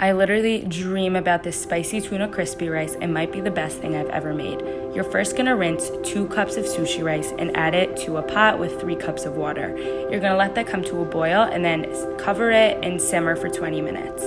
I literally dream about this spicy tuna crispy rice. It might be the best thing I've ever made. You're first gonna rinse 2 cups of sushi rice and add it to a pot with 3 cups of water. You're gonna let that come to a boil and then cover it and simmer for 20 minutes.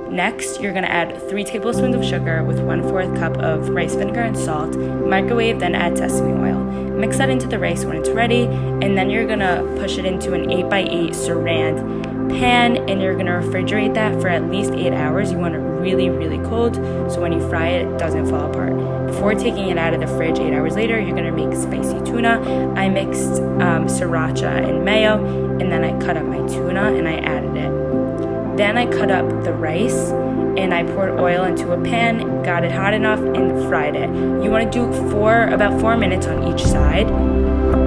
Next, you're gonna add 3 tablespoons of sugar with 1/4 cup of rice vinegar and salt. Microwave, then add sesame oil. Mix that into the rice when it's ready, and then you're gonna push it into an 8x8 saran pan, and you're gonna refrigerate that for at least 8 hours. You want it really, really cold, so when you fry it, it doesn't fall apart. Before taking it out of the fridge 8 hours later, you're gonna make spicy tuna. I mixed sriracha and mayo, and then I cut up my tuna and I added it. Then I cut up the rice and I poured oil into a pan, got it hot enough, and fried it. You want to do about 4 minutes on each side,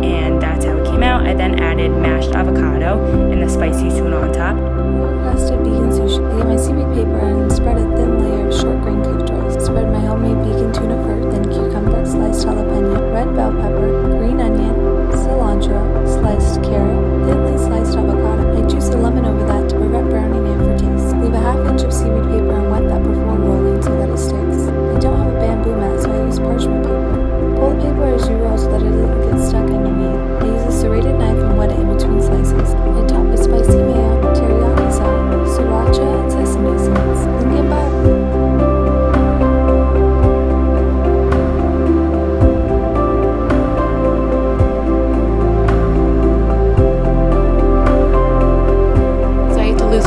and that's how it came out. I then added mashed avocado and the spicy tuna on top. Crusted vegan sushi. I get my seaweed paper and spread a thin layer of short grain cooked rice. Spread my homemade vegan tuna first, then cucumber, sliced jalapeno, red bell pepper, green onion, cilantro, sliced carrot, thinly sliced avocado. I juice a lemon over that to prevent browning and for taste. Leave a half inch of seaweed paper and wet that before rolling so that it sticks. I don't have a bamboo mat, so I use parchment paper. Pull the paper as you roll so that it doesn't get stuck in your meat. I use a serrated knife and wet it in between slices. I top with spicy mayo, teriyaki sauce, sriracha, and sesame seeds. Then get back.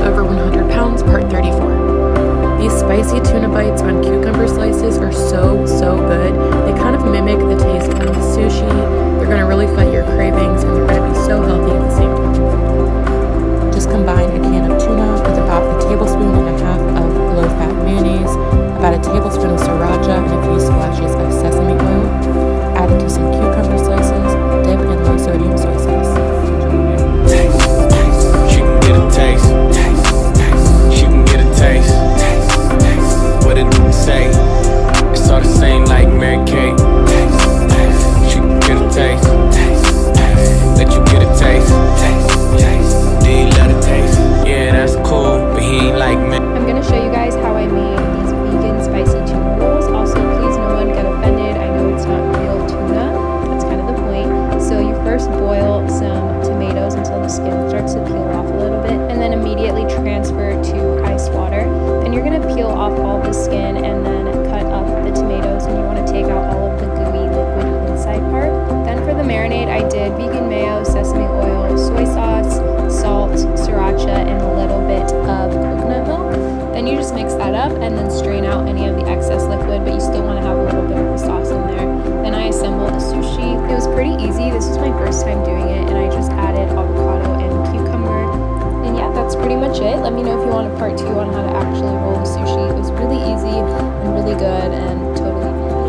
Over 100 pounds, part 34. These spicy tuna bites on cucumber slices are so good. They kind of mimic the taste of sushi. They're going to really fight your cravings, and they're going to be so healthy at the same time. Just combine a can of tuna with about a tablespoon and a half of low-fat mayonnaise, about a tablespoon of sriracha, and a few splashes of sesame oil. Add it to some cucumber slices, dip in low-sodium soy sauce. She can get a taste. She can get a taste. What it say? It's all the same like Mary Kate. She can get a taste. Let you get a taste. Do you love the taste? Yeah, that's cool, but he ain't like me. I'm gonna show you guys how I made these vegan spicy tuna rolls. Also, please no one get offended. I know it's not real tuna. That's kind of the point. So you first boil some tomatoes until the skin starts to peel off a little bit, and then immediately transfer to ice water. Then you're gonna peel off all the skin and then cut up the tomatoes, and you want to take out all of the gooey liquid inside part. Then for the marinade, I did vegan mayo, sesame oil, soy sauce, salt, sriracha, and a little bit of coconut milk. Then you just mix that up and then strain out any of the excess liquid, but you still want to have a little bit of the sauce in there. Then I assembled the sushi. It was pretty easy. This was my first time doing it, and I just added avocado and cucumber. And yeah, that's pretty much it. Let me know if you want a part 2 on how to actually roll the sushi. It was really easy and really good and totally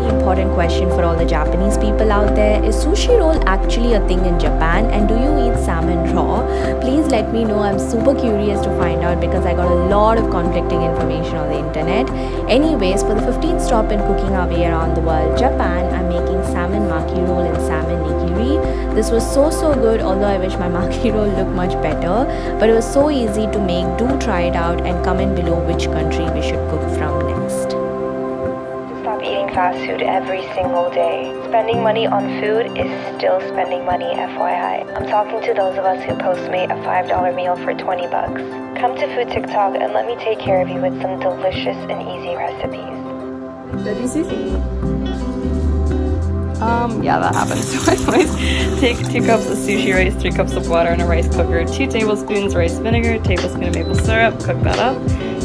important question for all the Japanese people out there. Is sushi roll actually a thing in Japan, and do you eat salmon raw? Please let me know. I'm super curious to find out because I got a lot of conflicting information on the internet. Anyways, for the 15th stop in cooking our way around the world, Japan, I'm making salmon maki roll and salmon nigiri. This was so good, although I wish my maki roll looked much better, but it was so easy to make. Do try it out and comment below which country we should cook from next. Stop eating fast food every single day. Spending money on food is still spending money, FYI. I'm talking to those of us who Postmate a $5 meal for 20 bucks. Come to Food TikTok and let me take care of you with some delicious and easy recipes. Ready, sushi? Yeah, that happens. So I always take 2 cups of sushi rice, 3 cups of water in a rice cooker, 2 tablespoons rice vinegar, tablespoon of maple syrup, cook that up.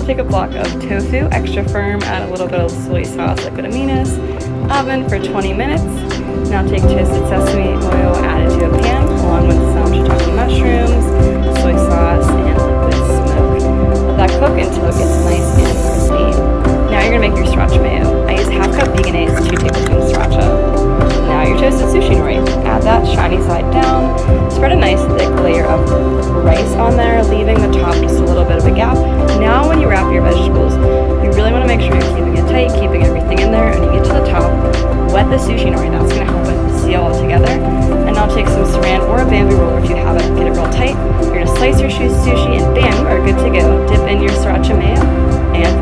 Take a block of tofu, extra firm, add a little bit of soy sauce, liquid aminos, oven for 20 minutes. Now take toasted sesame oil, add it to a pan, along with some shiitake mushrooms, soy sauce, and liquid smoke. Let that cook until it gets nice and crispy. Now you're gonna make your sriracha mayo. I use half cup veganese, 2 tablespoons sriracha. Now your toasted sushi nori. Add that shiny side down. Spread a nice thick layer of rice on there, leaving the top just a little bit of a gap. Now when you wrap your vegetables, you really want to make sure you're keeping it tight, keeping everything in there, and you get to the top, wet the sushi nori. That's going to help it seal all together. And now take some saran or a bamboo roller if you have it, get it real tight. You're going to slice your sushi and bam, you are good to go. Dip in your sriracha mayo and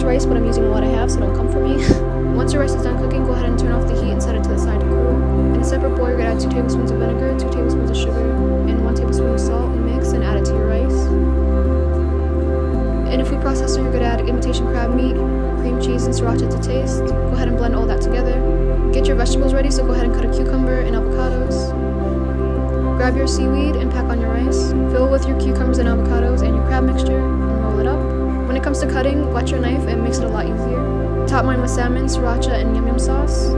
rice, but I'm using what I have, so don't come for me. Once your rice is done cooking, go ahead and turn off the heat and set it to the side to cool. In a separate bowl, you're gonna add 2 tablespoons of vinegar, 2 tablespoons of sugar, and 1 tablespoon of salt, and mix and add it to your rice. In a food processor, you're gonna add imitation crab meat, cream cheese, and sriracha to taste. Go ahead and blend all that together. Get your vegetables ready, so go ahead and cut a cucumber and avocados. Grab your seaweed and pack on your rice. Fill with your cucumbers and avocados and your crab mixture and roll it up. When it comes to cutting, wet your knife and it makes it a lot easier. Top mine with salmon, sriracha, and yum yum sauce.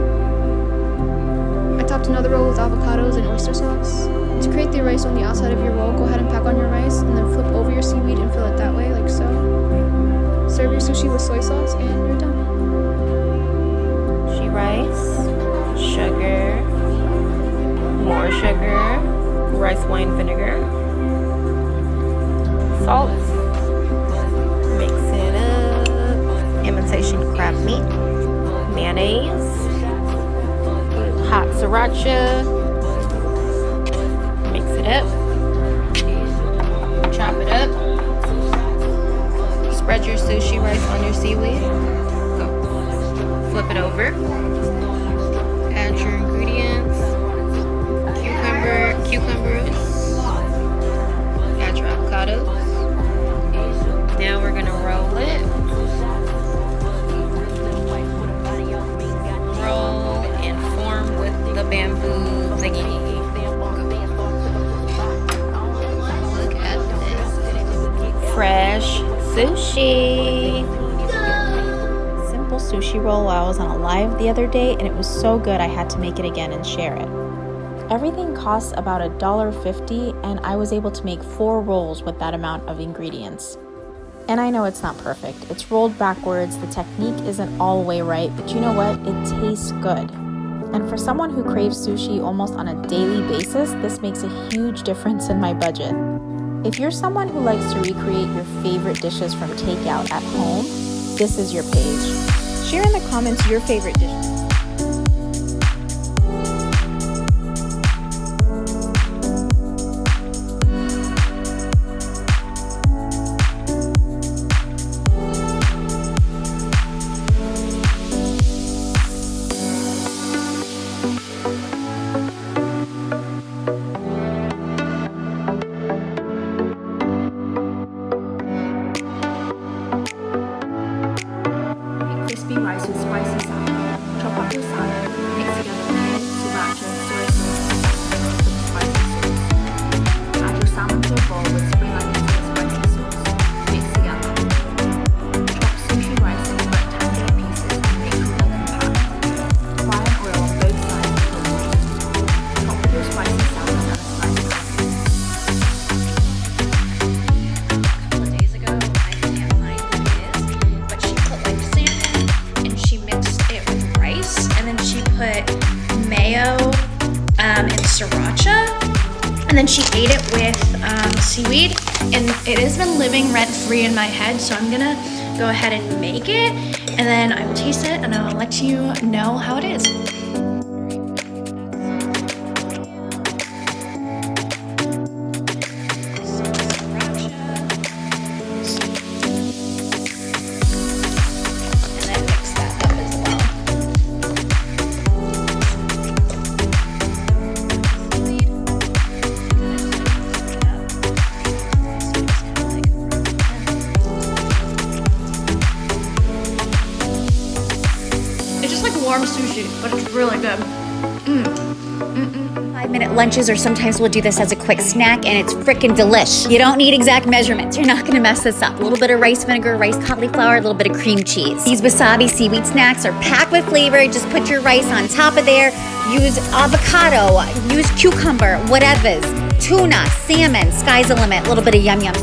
I topped another roll with avocados and oyster sauce. To create the rice on the outside of your roll, go ahead and pack on your rice and then flip over your seaweed and fill it that way, like so. Serve your sushi with soy sauce and you're done. Sushi rice, sugar, more sugar, rice wine vinegar, salt, mix it up, imitation crab meat, mayonnaise, hot sriracha, mix it up, chop it up, spread your sushi rice on your seaweed, go, flip it over, add your ingredients, cucumbers, add your avocados. Now we're gonna roll it. Roll and form with the bamboo thingy. Look at this. Fresh sushi. Simple sushi roll while I was on a live the other day, and it was so good I had to make it again and share it. Everything costs about $1.50, and I was able to make 4 rolls with that amount of ingredients. And I know it's not perfect. It's rolled backwards, the technique isn't all the way right, but you know what? It tastes good. And for someone who craves sushi almost on a daily basis, this makes a huge difference in my budget. If you're someone who likes to recreate your favorite dishes from takeout at home, this is your page. Share in the comments your favorite dishes. Crispy rice with spicy salad. Chop up your salad, mix together mayonnaise, sriracha, soy sauce, and spicy sauce. Add your salmon to a bowl with spring onions and spicy sauce. Mix together. Chop sushi rice into rectangular pieces and make them compact. Fry in oil on both sides until the meat is cool. Top with your spicy salad and a slice of Days ago, I can't find what it is, but she put like salmon and she mixed it with rice, and then she put mayo and sriracha, and then she ate it with seaweed, and it has been living rent free in my head, so I'm gonna go ahead and make it, and then I will taste it and I'll let you know how it is. And then mix that up as well. It's just like warm sushi, but it's really good. 5-minute lunches, or sometimes we'll do this as a quick snack, and it's freaking delish. You don't need exact measurements. You're not gonna mess this up. A little bit of rice vinegar, rice cauliflower, a little bit of cream cheese. These wasabi seaweed snacks are packed with flavor. Just put your rice on top of there. Use avocado, use cucumber, whatever's. Tuna, salmon, sky's the limit. A little bit of yum yum.